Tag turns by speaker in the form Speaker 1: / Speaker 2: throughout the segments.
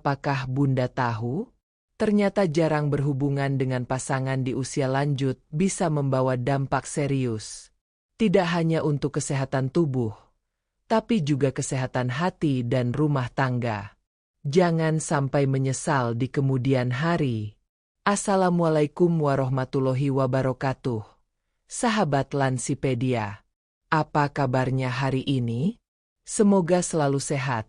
Speaker 1: Apakah Bunda tahu? Ternyata jarang berhubungan dengan pasangan di usia lanjut bisa membawa dampak serius. Tidak hanya untuk kesehatan tubuh, tapi juga kesehatan hati dan rumah tangga. Jangan sampai menyesal di kemudian hari. Assalamualaikum warahmatullahi wabarakatuh. Sahabat Lansipedia. Apa kabarnya hari ini? Semoga selalu sehat,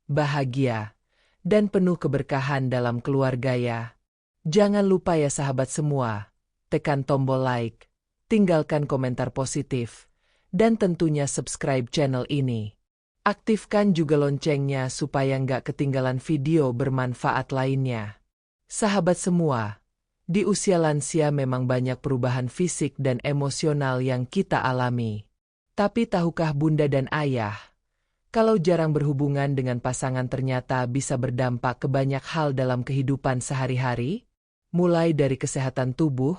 Speaker 1: bahagia, dan penuh keberkahan dalam keluarga ya. Jangan lupa ya sahabat semua, tekan tombol like, tinggalkan komentar positif, dan tentunya subscribe channel ini. Aktifkan juga loncengnya supaya nggak ketinggalan video bermanfaat lainnya. Sahabat semua, di usia lansia memang banyak perubahan fisik dan emosional yang kita alami. Tapi tahukah Bunda dan Ayah, kalau jarang berhubungan dengan pasangan ternyata bisa berdampak ke banyak hal dalam kehidupan sehari-hari? Mulai dari kesehatan tubuh,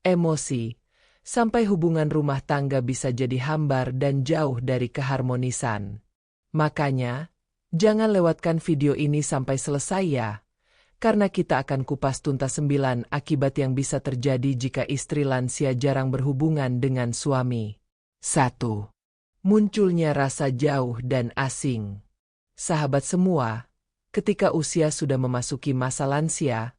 Speaker 1: emosi, sampai hubungan rumah tangga bisa jadi hambar dan jauh dari keharmonisan. Makanya, jangan lewatkan video ini sampai selesai ya, karena kita akan kupas tuntas 9 akibat yang bisa terjadi jika istri lansia jarang berhubungan dengan suami. 1. Munculnya rasa jauh dan asing. Sahabat semua, ketika usia sudah memasuki masa lansia,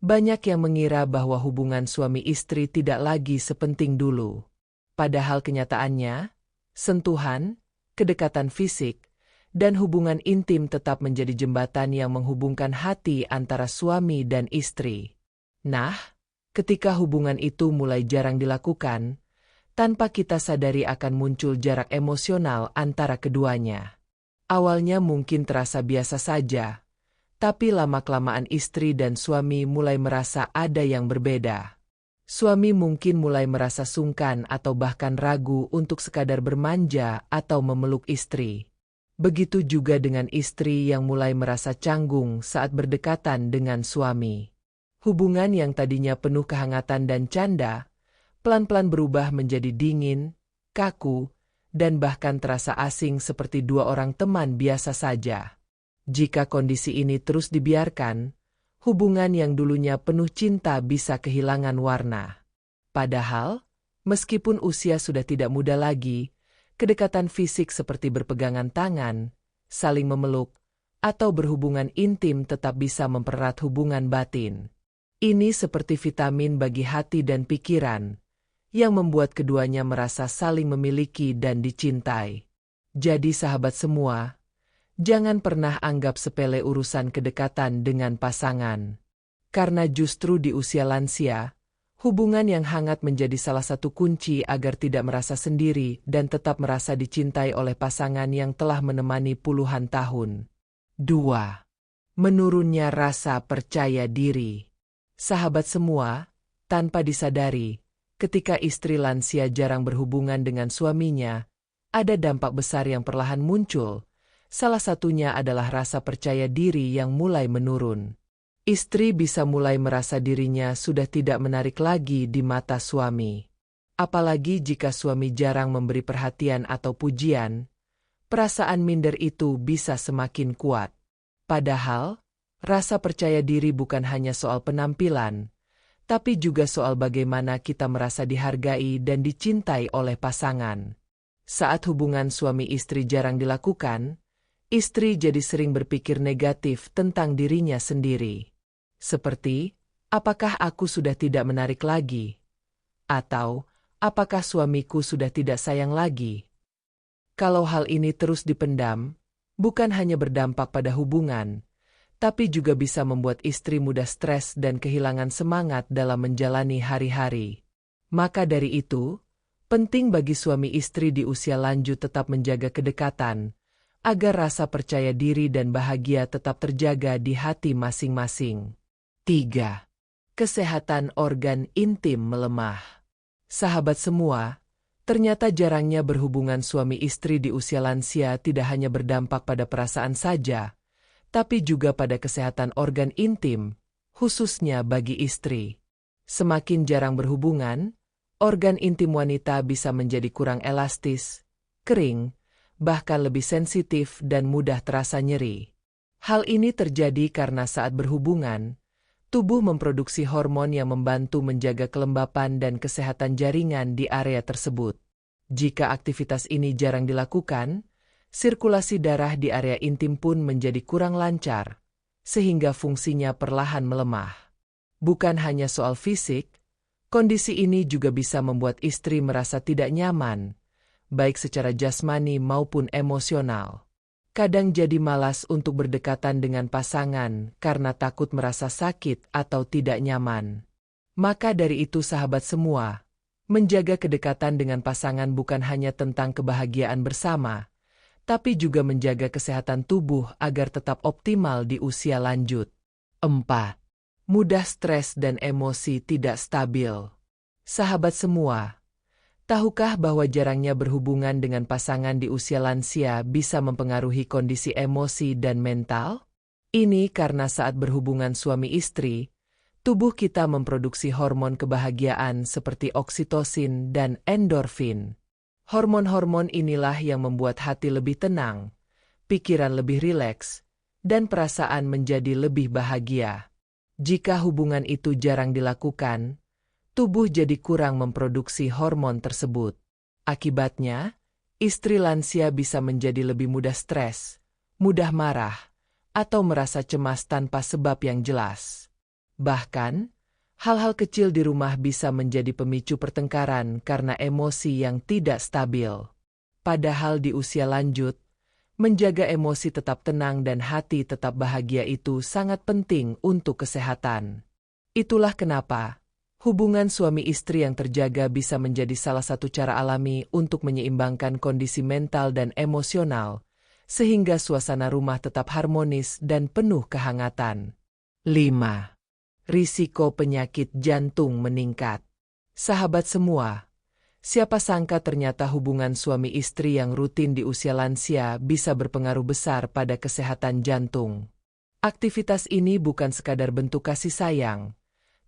Speaker 1: banyak yang mengira bahwa hubungan suami istri tidak lagi sepenting dulu. Padahal kenyataannya, sentuhan, kedekatan fisik, dan hubungan intim tetap menjadi jembatan yang menghubungkan hati antara suami dan istri. Nah, ketika hubungan itu mulai jarang dilakukan, tanpa kita sadari akan muncul jarak emosional antara keduanya. Awalnya mungkin terasa biasa saja, tapi lama-kelamaan istri dan suami mulai merasa ada yang berbeda. Suami mungkin mulai merasa sungkan atau bahkan ragu untuk sekadar bermanja atau memeluk istri. Begitu juga dengan istri yang mulai merasa canggung saat berdekatan dengan suami. Hubungan yang tadinya penuh kehangatan dan canda, pelan-pelan berubah menjadi dingin, kaku, dan bahkan terasa asing seperti dua orang teman biasa saja. Jika kondisi ini terus dibiarkan, hubungan yang dulunya penuh cinta bisa kehilangan warna. Padahal, meskipun usia sudah tidak muda lagi, kedekatan fisik seperti berpegangan tangan, saling memeluk, atau berhubungan intim tetap bisa mempererat hubungan batin. Ini seperti vitamin bagi hati dan pikiran, yang membuat keduanya merasa saling memiliki dan dicintai. Jadi sahabat semua, jangan pernah anggap sepele urusan kedekatan dengan pasangan. Karena justru di usia lansia, hubungan yang hangat menjadi salah satu kunci agar tidak merasa sendiri dan tetap merasa dicintai oleh pasangan yang telah menemani puluhan tahun. 2. Menurunnya rasa percaya diri. Sahabat semua, tanpa disadari, ketika istri lansia jarang berhubungan dengan suaminya, ada dampak besar yang perlahan muncul. Salah satunya adalah rasa percaya diri yang mulai menurun. Istri bisa mulai merasa dirinya sudah tidak menarik lagi di mata suami. Apalagi jika suami jarang memberi perhatian atau pujian, perasaan minder itu bisa semakin kuat. Padahal, rasa percaya diri bukan hanya soal penampilan, tapi juga soal bagaimana kita merasa dihargai dan dicintai oleh pasangan. Saat hubungan suami istri jarang dilakukan, istri jadi sering berpikir negatif tentang dirinya sendiri. Seperti, apakah aku sudah tidak menarik lagi? Atau, apakah suamiku sudah tidak sayang lagi? Kalau hal ini terus dipendam, bukan hanya berdampak pada hubungan, tapi juga bisa membuat istri mudah stres dan kehilangan semangat dalam menjalani hari-hari. Maka dari itu, penting bagi suami istri di usia lanjut tetap menjaga kedekatan, agar rasa percaya diri dan bahagia tetap terjaga di hati masing-masing. 3. Kesehatan organ intim melemah. Sahabat semua, ternyata jarangnya berhubungan suami istri di usia lansia tidak hanya berdampak pada perasaan saja, tapi juga pada kesehatan organ intim, khususnya bagi istri. Semakin jarang berhubungan, organ intim wanita bisa menjadi kurang elastis, kering, bahkan lebih sensitif dan mudah terasa nyeri. Hal ini terjadi karena saat berhubungan, tubuh memproduksi hormon yang membantu menjaga kelembapan dan kesehatan jaringan di area tersebut. Jika aktivitas ini jarang dilakukan, sirkulasi darah di area intim pun menjadi kurang lancar, sehingga fungsinya perlahan melemah. Bukan hanya soal fisik, kondisi ini juga bisa membuat istri merasa tidak nyaman, baik secara jasmani maupun emosional. Kadang jadi malas untuk berdekatan dengan pasangan karena takut merasa sakit atau tidak nyaman. Maka dari itu sahabat semua, menjaga kedekatan dengan pasangan bukan hanya tentang kebahagiaan bersama, tapi juga menjaga kesehatan tubuh agar tetap optimal di usia lanjut. 4. Mudah stres dan emosi tidak stabil. Sahabat semua, tahukah bahwa jarangnya berhubungan dengan pasangan di usia lansia bisa mempengaruhi kondisi emosi dan mental? Ini karena saat berhubungan suami istri, tubuh kita memproduksi hormon kebahagiaan seperti oksitosin dan endorfin. Hormon-hormon inilah yang membuat hati lebih tenang, pikiran lebih rileks, dan perasaan menjadi lebih bahagia. Jika hubungan itu jarang dilakukan, tubuh jadi kurang memproduksi hormon tersebut. Akibatnya, istri lansia bisa menjadi lebih mudah stres, mudah marah, atau merasa cemas tanpa sebab yang jelas. Bahkan, hal-hal kecil di rumah bisa menjadi pemicu pertengkaran karena emosi yang tidak stabil. Padahal di usia lanjut, menjaga emosi tetap tenang dan hati tetap bahagia itu sangat penting untuk kesehatan. Itulah kenapa hubungan suami istri yang terjaga bisa menjadi salah satu cara alami untuk menyeimbangkan kondisi mental dan emosional, sehingga suasana rumah tetap harmonis dan penuh kehangatan. 5. Risiko penyakit jantung meningkat. Sahabat semua, siapa sangka ternyata hubungan suami istri yang rutin di usia lansia bisa berpengaruh besar pada kesehatan jantung. Aktivitas ini bukan sekadar bentuk kasih sayang,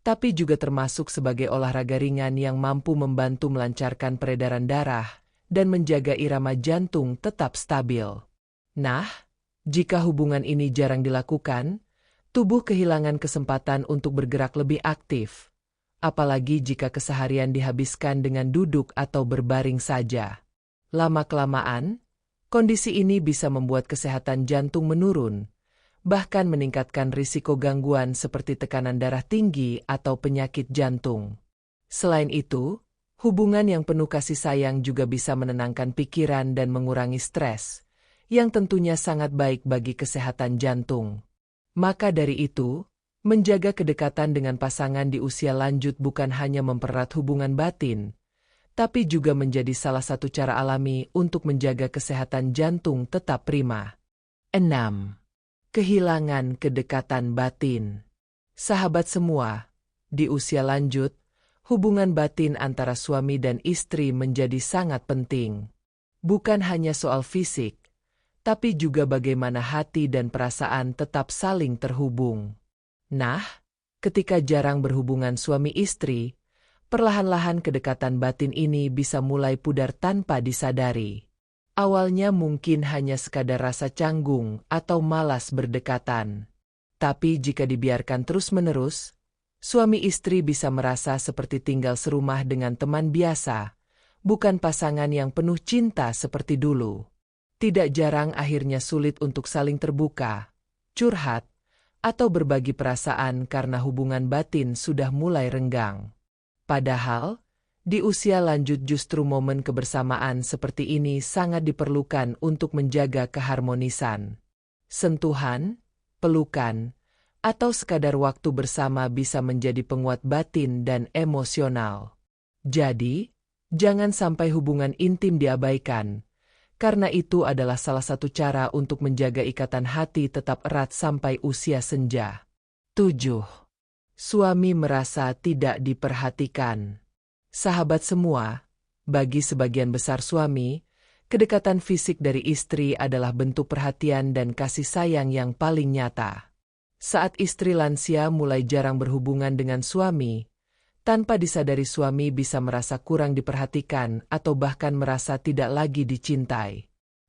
Speaker 1: tapi juga termasuk sebagai olahraga ringan yang mampu membantu melancarkan peredaran darah dan menjaga irama jantung tetap stabil. Nah, jika hubungan ini jarang dilakukan, tubuh kehilangan kesempatan untuk bergerak lebih aktif, apalagi jika keseharian dihabiskan dengan duduk atau berbaring saja. Lama-kelamaan, kondisi ini bisa membuat kesehatan jantung menurun, bahkan meningkatkan risiko gangguan seperti tekanan darah tinggi atau penyakit jantung. Selain itu, hubungan yang penuh kasih sayang juga bisa menenangkan pikiran dan mengurangi stres, yang tentunya sangat baik bagi kesehatan jantung. Maka dari itu, menjaga kedekatan dengan pasangan di usia lanjut bukan hanya mempererat hubungan batin, tapi juga menjadi salah satu cara alami untuk menjaga kesehatan jantung tetap prima. 6. Kehilangan kedekatan batin. Sahabat semua, di usia lanjut, hubungan batin antara suami dan istri menjadi sangat penting. Bukan hanya soal fisik, tapi juga bagaimana hati dan perasaan tetap saling terhubung. Nah, ketika jarang berhubungan suami istri, perlahan-lahan kedekatan batin ini bisa mulai pudar tanpa disadari. Awalnya mungkin hanya sekadar rasa canggung atau malas berdekatan. Tapi jika dibiarkan terus-menerus, suami istri bisa merasa seperti tinggal serumah dengan teman biasa, bukan pasangan yang penuh cinta seperti dulu. Tidak jarang akhirnya sulit untuk saling terbuka, curhat, atau berbagi perasaan karena hubungan batin sudah mulai renggang. Padahal, di usia lanjut justru momen kebersamaan seperti ini sangat diperlukan untuk menjaga keharmonisan. Sentuhan, pelukan, atau sekadar waktu bersama bisa menjadi penguat batin dan emosional. Jadi, jangan sampai hubungan intim diabaikan, karena itu adalah salah satu cara untuk menjaga ikatan hati tetap erat sampai usia senja. 7. Suami merasa tidak diperhatikan. Sahabat semua, bagi sebagian besar suami, kedekatan fisik dari istri adalah bentuk perhatian dan kasih sayang yang paling nyata. Saat istri lansia mulai jarang berhubungan dengan suami, tanpa disadari suami bisa merasa kurang diperhatikan atau bahkan merasa tidak lagi dicintai.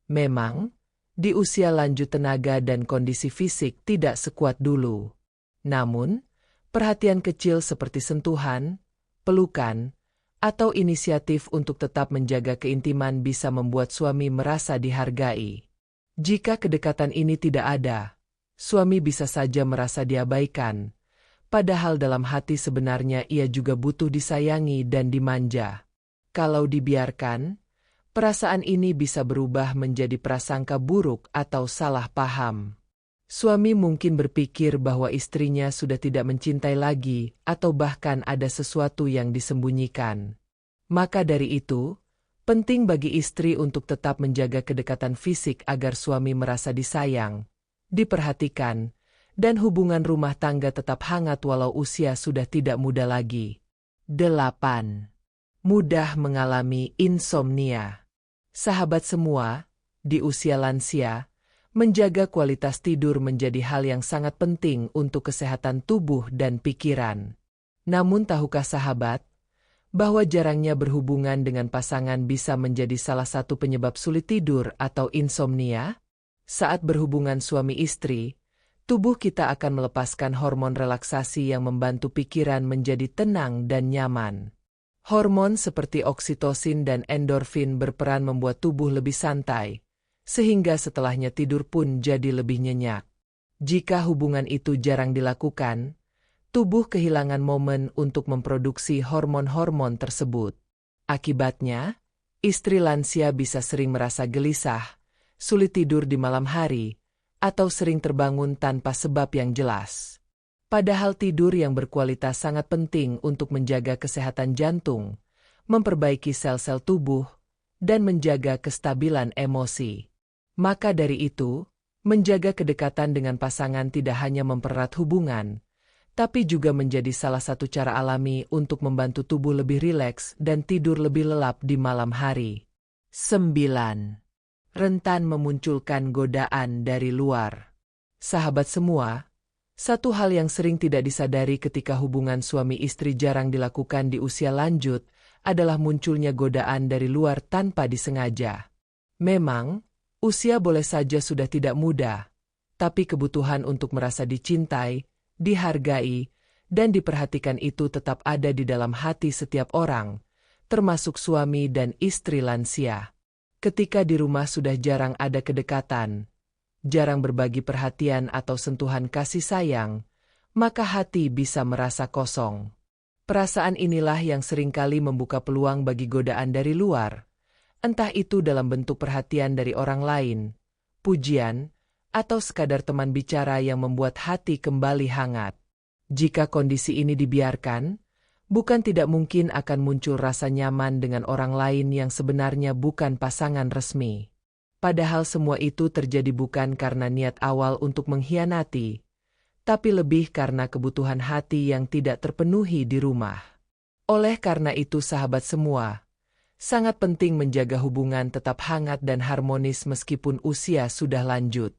Speaker 1: Memang, Di usia lanjut tenaga dan kondisi fisik tidak sekuat dulu. Namun, perhatian kecil seperti sentuhan, pelukan, atau inisiatif untuk tetap menjaga keintiman bisa membuat suami merasa dihargai. Jika kedekatan ini tidak ada, suami bisa saja merasa diabaikan, padahal dalam hati sebenarnya ia juga butuh disayangi dan dimanja. Kalau dibiarkan, perasaan ini bisa berubah menjadi prasangka buruk atau salah paham. Suami mungkin berpikir bahwa istrinya sudah tidak mencintai lagi atau bahkan ada sesuatu yang disembunyikan. Maka dari itu, penting bagi istri untuk tetap menjaga kedekatan fisik agar suami merasa disayang, diperhatikan, dan hubungan rumah tangga tetap hangat walau usia sudah tidak muda lagi. 8. Mudah mengalami insomnia. Sahabat semua, di usia lansia, menjaga kualitas tidur menjadi hal yang sangat penting untuk kesehatan tubuh dan pikiran. Namun tahukah sahabat, bahwa jarangnya berhubungan dengan pasangan bisa menjadi salah satu penyebab sulit tidur atau insomnia? Saat berhubungan suami istri, tubuh kita akan melepaskan hormon relaksasi yang membantu pikiran menjadi tenang dan nyaman. Hormon seperti oksitosin dan endorfin berperan membuat tubuh lebih santai, sehingga setelahnya tidur pun jadi lebih nyenyak. Jika hubungan itu jarang dilakukan, tubuh kehilangan momen untuk memproduksi hormon-hormon tersebut. Akibatnya, istri lansia bisa sering merasa gelisah, sulit tidur di malam hari, atau sering terbangun tanpa sebab yang jelas. Padahal tidur yang berkualitas sangat penting untuk menjaga kesehatan jantung, memperbaiki sel-sel tubuh, dan menjaga kestabilan emosi. Maka dari itu, menjaga kedekatan dengan pasangan tidak hanya mempererat hubungan, tapi juga menjadi salah satu cara alami untuk membantu tubuh lebih rileks dan tidur lebih lelap di malam hari. 9. Rentan memunculkan godaan dari luar. Sahabat semua, satu hal yang sering tidak disadari ketika hubungan suami istri jarang dilakukan di usia lanjut adalah munculnya godaan dari luar tanpa disengaja. Memang, usia boleh saja sudah tidak muda, tapi kebutuhan untuk merasa dicintai, dihargai, dan diperhatikan itu tetap ada di dalam hati setiap orang, termasuk suami dan istri lansia. Ketika di rumah sudah jarang ada kedekatan, jarang berbagi perhatian atau sentuhan kasih sayang, maka hati bisa merasa kosong. Perasaan inilah yang seringkali membuka peluang bagi godaan dari luar, entah itu dalam bentuk perhatian dari orang lain, pujian, atau sekadar teman bicara yang membuat hati kembali hangat. Jika kondisi ini dibiarkan, bukan tidak mungkin akan muncul rasa nyaman dengan orang lain yang sebenarnya bukan pasangan resmi. Padahal semua itu terjadi bukan karena niat awal untuk mengkhianati, tapi lebih karena kebutuhan hati yang tidak terpenuhi di rumah. Oleh karena itu sahabat semua, sangat penting menjaga hubungan tetap hangat dan harmonis meskipun usia sudah lanjut.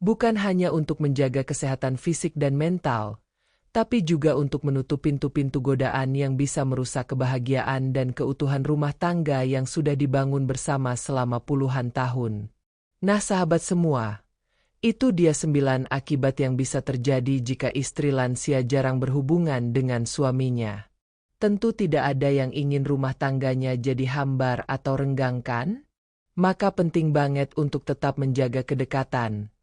Speaker 1: Bukan hanya untuk menjaga kesehatan fisik dan mental, tapi juga untuk menutup pintu-pintu godaan yang bisa merusak kebahagiaan dan keutuhan rumah tangga yang sudah dibangun bersama selama puluhan tahun. Nah sahabat semua, itu dia 9 akibat yang bisa terjadi jika istri lansia jarang berhubungan dengan suaminya. Tentu tidak ada yang ingin rumah tangganya jadi hambar atau renggang kan? Maka penting banget untuk tetap menjaga kedekatan,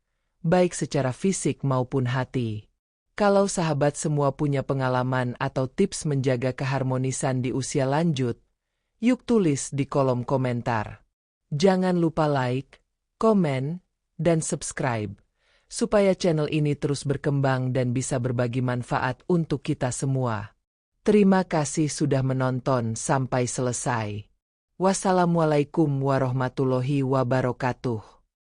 Speaker 1: baik secara fisik maupun hati. Kalau sahabat semua punya pengalaman atau tips menjaga keharmonisan di usia lanjut, yuk tulis di kolom komentar. Jangan lupa like, komen, dan subscribe, supaya channel ini terus berkembang dan bisa berbagi manfaat untuk kita semua. Terima kasih sudah menonton sampai selesai. Wassalamualaikum warahmatullahi wabarakatuh.